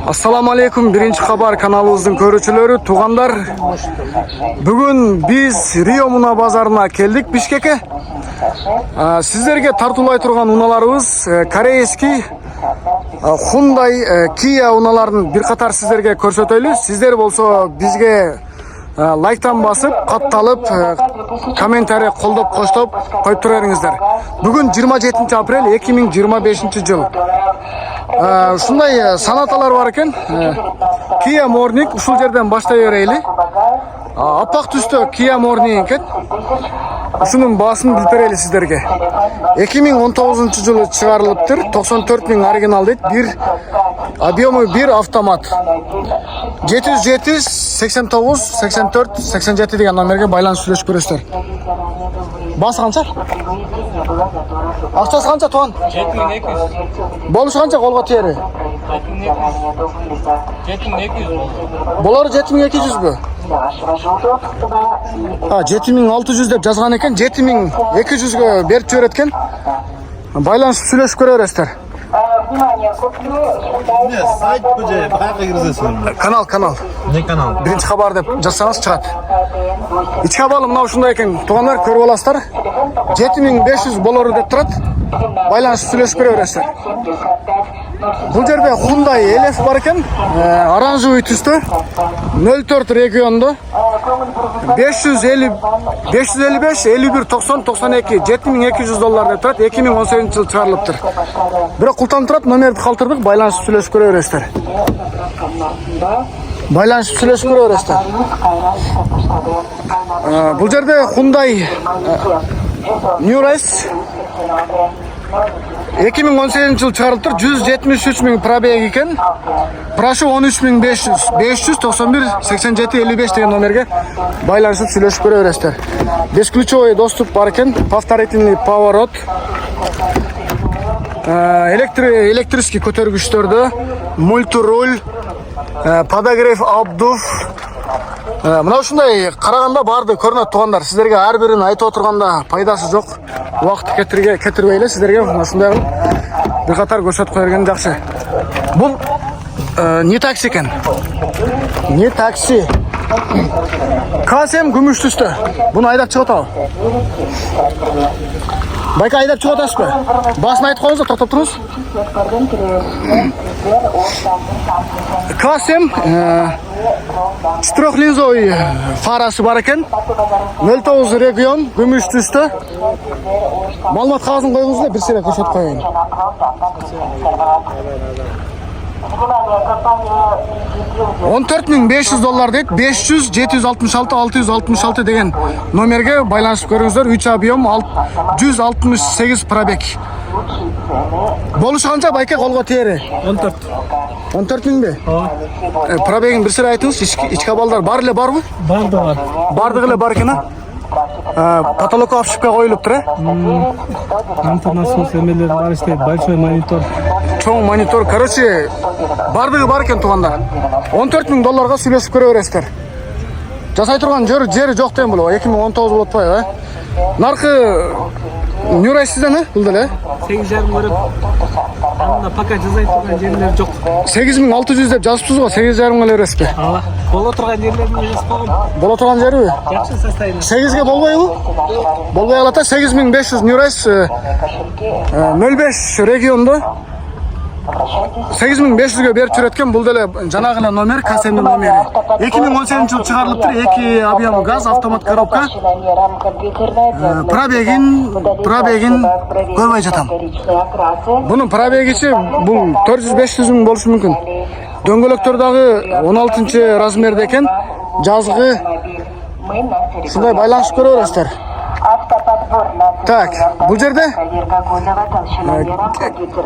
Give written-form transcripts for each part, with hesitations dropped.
Assalamu alaikum, birinchi xabar kanalımızın көрүүчүлөрү, туғандар. Бүгүн биз Рио Муна базарына келдик, Бишкекке. Сиздерге тартуулай турган уналарыбыз корейский Hyundai, Kia уналарын бир катар сиздерге көрсөтөлү. Сиздер болсо бизге лайктан басып, катталып, комментарий колдоп, коштоп коюп туруңуздар. Бүгүн 27 апрель 2025 жыл. Ушундай санаталар бар экен. Kia Morning ушул жерден баштай берели. Апак түстө Kia Morning экен. Ушунун баасын билдирели сиздерге. 2019 жылы чыгарылыптыр. 94 000 оригинал дейт. Объему 1 автомат. 707 89 84 87 деген номерге байланыш сүйлөшүп көрөсүздөр. Басы канча? Акчасы канча туган? 7200. Болушу канча колго тиери? 7200. Болору 7200бү? 7600 деп жазган экен. 7200гө берип жиберет экен. Байланышып сүйлөшүп көрө бересиздер. Сайт көже, каяка киргизесиң? Канал. Не канал? Биринчи хабар деп жазсаңыз чыгат. Ички абалы мына ушундай экен. Тугандар көрүп аласыздар. 7500 болору деп турат. Байланышып сүйлөшүп көрө бересиздер. Бул жерде Hyundai Elef бар екен, оранжевый түстө, 04 региондо, 555, 51, 90, 92, 7200 доллар деп турат, 2018 жыл чыгарылыптыр. Бирок култан турат, номерди калтырдык, байланышып сүйлөшүп көрө бересиздер. Байланышып сүйлөшүп көрө бересиздер. Бул жерде Hyundai New Race 2018 жыл чыгарылыптыр, 173 000 пробег экен. Прошу 13500, 591 87 55 деген номерге байланышып сүйлөшүп көрө бересиздер. Бесключевой доступ бар экен, повторительный поворот. Электрический көтөргүчтөрдө, мультируль, подогрев обдув. Мына ушундай караганда барды көрүнөт тугандар. Сиздерге ар бирин айтып отурганда пайдасы жок. Убакыт кетирбейли сиздерге ушундай бир катар көрсөтүп кое берген жакшы. Бул не такси экен. Не такси. Касем күмүш түстө. Буну айдап чыгып атабы? Байка айдап чыгып атасызбы? Басын айтып коюңуз, токтоп туруңуз. Касем четырехлинзовый фарасы бар экен. 09 регион, күмүш түстө. Маалымат кагазын коюңуз, бир сере көрсөтүп коеюн. 14500 доллар дейт. 500 766 666 деген номерге байланышып көрүңүздөр. 3 объем 168 пробег. Болушу канча байке колго тиери? 14. 14 000бы? Пробегин бир сере айтыңыз. Ички абалдар бар эле барбы? Бар. Бардыгы эле бар экен, потолокко ошибка коюлуптур, Антеннасы эмелер бар иштейт, большой монитор. Чоң монитор, короче, бардыгы бар экен тугандар. 14 000 долларга сүйлөшүп көрө бересиздер. Жасай турган жери жок дейм бул, 2019 болуп атпайбы, Наркы New Race сизден, бул деле? 8,5 көрөт. Анда пока жазай турган жерлер жок. 8600 деп жазыпсыз го, 8,5 эле бересизби? Ооба. Боло турган жерлерин жазып койгом. Боло турган жерби? Жакшы состояние. 8ге болбойбу? Болбой калат, 8500 New Race 05 региондо 8500гө берип жүрөткөн. Бул деле жанагы эле номер, Касемдин номери. 2018 жыл чыгарылыптыр, 2 объем газ, автомат коробка. Пробегин көрбөй жатам. Бунун пробегичи бул 400-500 000 болушу мүмкүн. Дөңгөлөктөр дагы 16 размерде экен. Жазгы ушундай байланышып көрө бересиздер. Так, бул жерде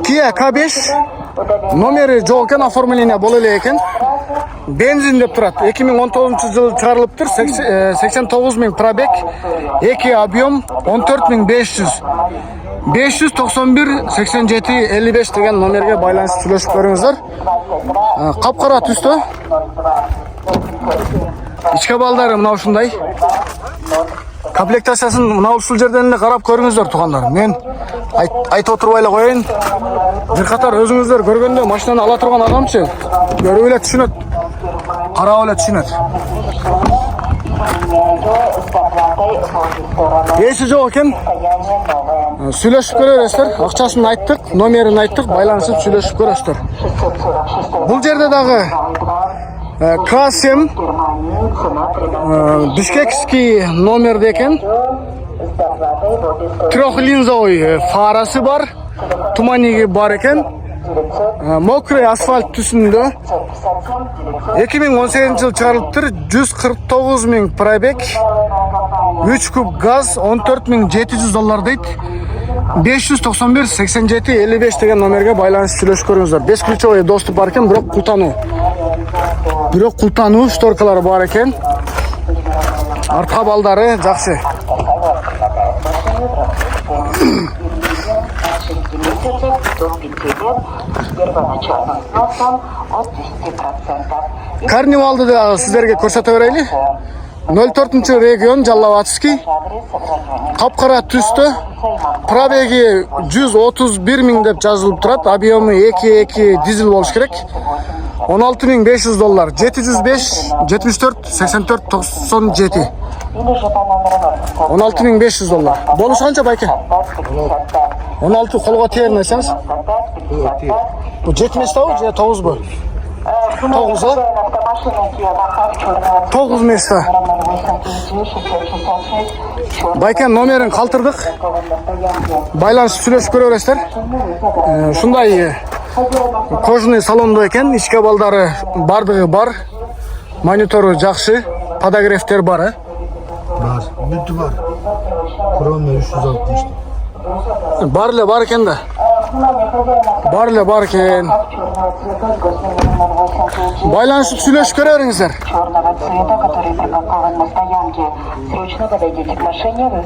Kia K5 номери жок экен, оформление боло эле экен. Бензин деп турат. 2019 жылы чыгарылыптыр, 89 000 пробег, 2 объем 14500. 591 87 55 деген номерге байланышып сүйлөшүп көрүңүздөр. Капкара түстө. Ички балдары мына ушундай. комплектациясын мына ушул жерден эле карап көрүңүздөр туугандар. Мен айтып отурбай эле коеюн. Бир катар өзүңүздөр көргөндө машинаны ала турган адамчы көрүп эле түшүнөт. Карап эле түшүнөт. Эси жок экен. Сүйлөшүп көрөсүздөр. Акчасын айттык, номерин айттык, байланышып сүйлөшүп көрөсүздөр. Бул жерде дагы К7 Бишкекский номерде экен. Трехлинзовый фарасы бар, туманиги бар экен. Мокрый асфальт түсүндө 2018 жыл чыгарылыптыр. 149 000 пробег, 3 куб газ, $14,700 дейт. 591 87 55 деген номерге байланышып сүйлөшүп көрүңүздөр. 5 ключевой доступ бар экен, бирок култануу шторкалары бар экен. Артка балдары жакшы. Карнивалды да сиздерге көрсөтө берели. 04 регион Жаллабатский. Капкара түстө. Пробеги 131 000 деп жазылып турат. Объемы 2.2 дизель болуш керек. $16,500. 705 74 84 97. $16,500. Болуш канча байке? 16 колго тиер нерсеңиз? Бу жетмеш табы же 9 бу? 9 а? 9 место. Байке номерин калтырдык. Байланышып сүйлөшүп көрө бересиздер. Ушундай кожаный салондо экен, ички балдары бардыгы бар. Монитору жакшы, подогревтер бар, Бар, бүттү бар. Кроме 360. Бар эле бар экен да. Бар эле бар экен. Байланышып сүйлөшүп көрө бериңиздер.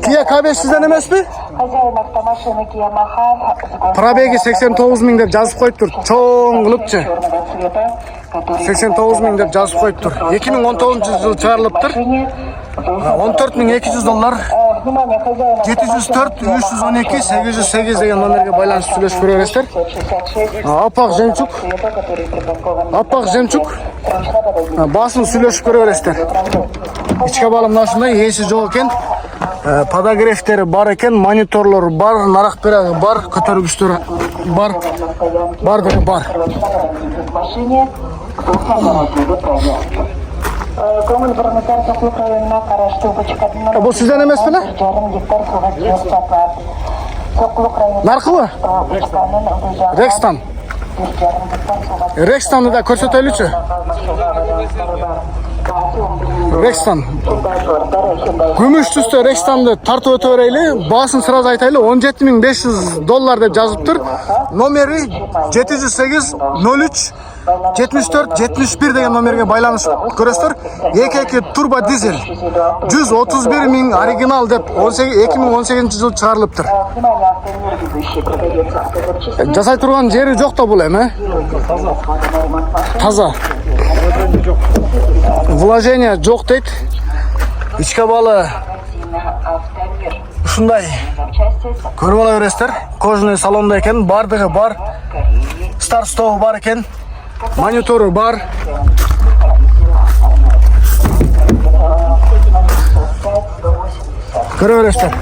Kia K5 сизден эмеспи? Пробеги 89 000 деп жазып коюптур. Чоң кылыпчы. 89 000 деп жазып коюптур. 2019 жыл чыгарылыптыр. $14,200. 704 312 808 деген номерге байланышып сүйлөшүп көрө бересиздер. Аппак жемчуг. Басын сүйлөшүп көрө бересиздер. Ичке балы мына ушундай, эси жок экен. Подогревтери бар экен, мониторлор бар, нарак бераги бар, көтөргүчтөр бар. Бардыгы бар. Бул сизден эмес беле? Наркыбы? Рекстан. Рекстанды да көрсөтөлүчү. Рекстан. Күмүш түстө Рекстанды тартып өтө берели. Баасын сразу айтайлы, $17,500 деп жазыптыр. Номери 708 03 74 71 деген номерге байланышып көрөсүздөр. 2.2 турбо дизель. 131 000 оригинал деп 2018 жыл чыгарылыптыр. Жасай турган жери жок да бул эми. Таза. Вложение жок дейт. Ичке балы ушундай көрүп ала бересиздер. Кожаный салондо экен, бардыгы бар. Старт-стопу бар экен. Монитору бар. Көрө бересиздер.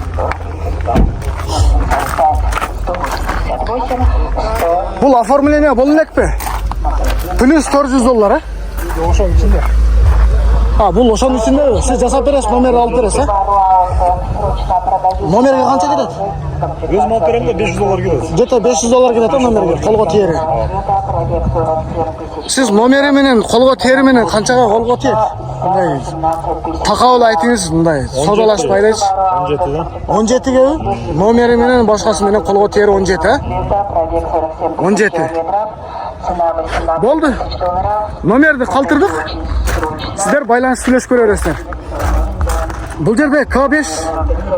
Бул оформление болу элекпи? Плюс $400, а? Ошонун ичинде. Бул ошонун ичинде. Сиз жасап бересиз, номерди алып бересиз, а? Номерге канча кетет? Өзүм алып берем да $500 кетет. Где-то $500 кетет номерге, колго тиери. Сиз номери менен, колго тиери менен канчага колго тиет? Мындай такабыл айтыңыз, мындай содалашпайлычы. 17 да. 17ге номери менен башкасы менен колго тиери 17, а? 17. Болду. Номерди калтырдык. Сиздер байланышып сүйлөшүп көрө бересиздер. Бул жерде K5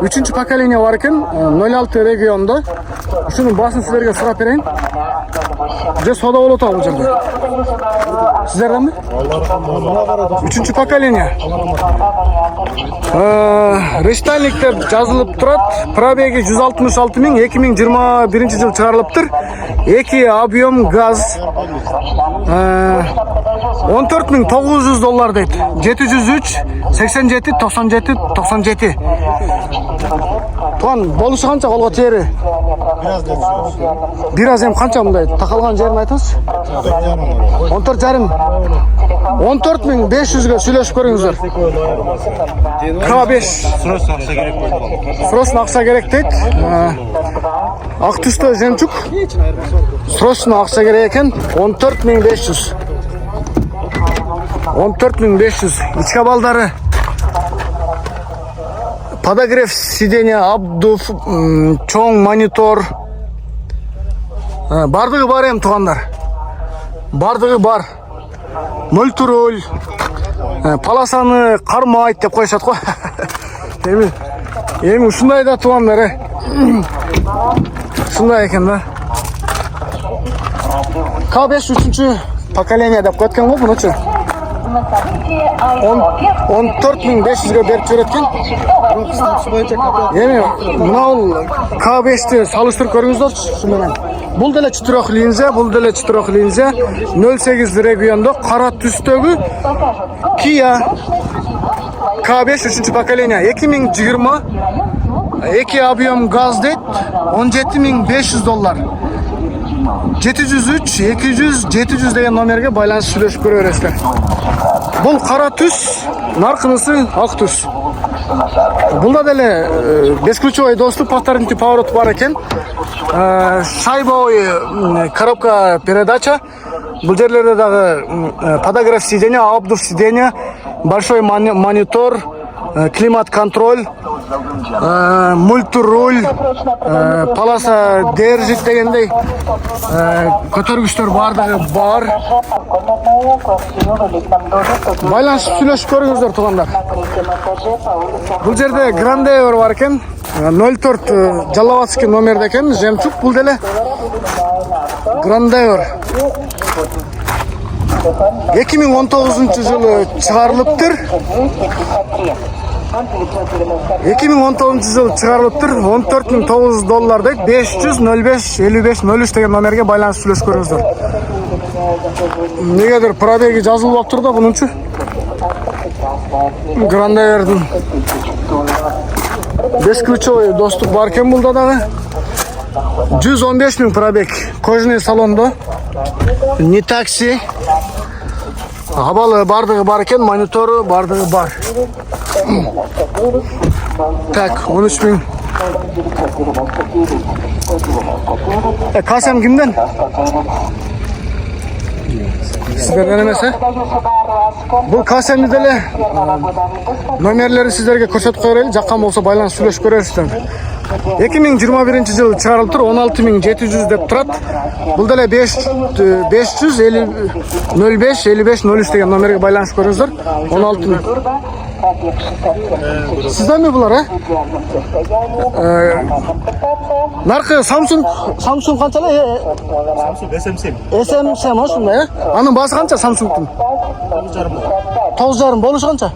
3-чү поколение бар экен, 06 региондо. Ушунун баасын силерге сурап берейин. Уже сода болот ал бул жерде. Сиздерден mi? Üçüncü поколение. Рештайлик деп жазылып турат. Пробеги 166 миң, 2021 жыл чыгарылыптыр. 2 объем газ. $14.900 дейт. 703 87 97 97. Туан болушу канча колго тери? Biraz da düşüyor. Biraz hem канча мындай такалган жерин айтыңыз? 14,5. 14.500'гө сүйлөшүп көрүңүздөр. K5. Sırası aksa gerek yok. Срочно акча керек дейт. Ак түстө жемчуг. Срочно акча керек экен. 14.500. 14.500. Ичке балдары. Подогрев сиденья, обдув, чоң монитор. Бардыгы бар эми туугандар. Бардыгы бар. Мөлтүрөл. Паласаны кармайт деп коюшат го. Эми ушундай да туугандар. Ушундай экен да. K5 3-чү поколение деп коет экен го мунучу. 14.500'гө берип жибереткен. Эми мынау K5'ти салыштырып көрүңүздөрчү ушу менен. Бул деле чытырок линза, 08 региондо кара түстөгү Kia K5 3-чү поколение 2020 2 объем газ дейт, $17.500. 703 200 700 деген номерге байланыш сүйлөшүп көрө бересиздер. Бул кара түс, наркынысы ак түс. Бунда деле бесключевой доступ, повторный поворот бар экен. Шайбовый коробка передач. Бул жерлерде дагы подогрев сиденья, обдув сиденья, большой монитор, климат-контроль, мультируль, полоса держит дегендей көтөргүчтөр бардыгы бар. Байланышып сүйлөшүп көрүңүздөр туугандар. Бул жерде Грандеер бар экен. 04 Жалаватский номерде экен, жемчуг бул деле. Грандеер 2019 жылы чыгарылыптыр. 2019 жылы чыгарылыптыр. $14.900 дейт. 500 05 55 03 деген номерге байланышып сүйлөшүп көрүңүздөр. Негедир пробеги жазылып алыптыр да бунунчу. Грандеердин бесключевой доступ бар экен булда дагы. 115 000 пробег. Кожаный салондо. Не такси. Абалы бардыгы бар экен, монитору бардыгы бар. Так, 13 000. Касем кимден? Сиздерден эмес, Бул Касемди деле номерлери сиздерге көрсөтүп коё берели, жаккан болсо байланышып сүйлөшүп көрөсүздөр. 2021 жылы чыгарылыптыр, 16.700 деп турат. Бул деле 500 05 55 03 деген номерге байланышып көрүңүздөр. 16 000. Сиздерми булар, Наркы Samsung канча эле? Samsung SM7. SM7 ошондой, Анын баасы канча Samsung'тун? 9,5 болушу канча?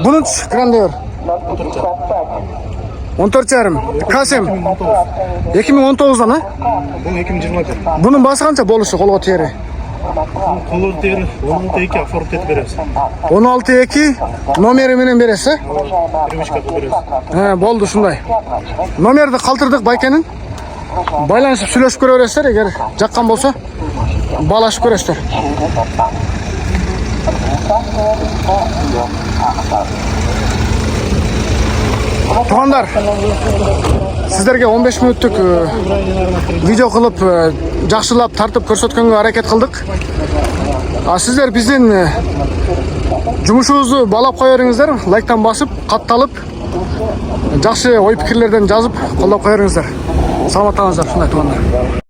Бунунчу Grandeur 14,5. Касем 2019'дан, Бұл 2020'да. Бунун баасы канча болушу колго тери? Колу тегін 16-2 оформить етіп береміз. 16-2 номери менен бересиз, Привычкаты береміз. Болду ушундай. Номерди калтырдык байкенин. Байланышып сүйлөшүп көрө бересиздер, эгер жаккан болсо баалашып көрөсүздөр. Туугандар, сиздерге 15 мүнөттүк видео кылып, жакшылап тартып көрсөткөнгө аракет кылдык. Сиздер биздин жумушубузду баалап кое бериңиздер, лайктан басып, катталып, жакшы ой пикирлерден жазып колдоп кое бериңиздер. Саламаттаңыздар, ушундай туугандар.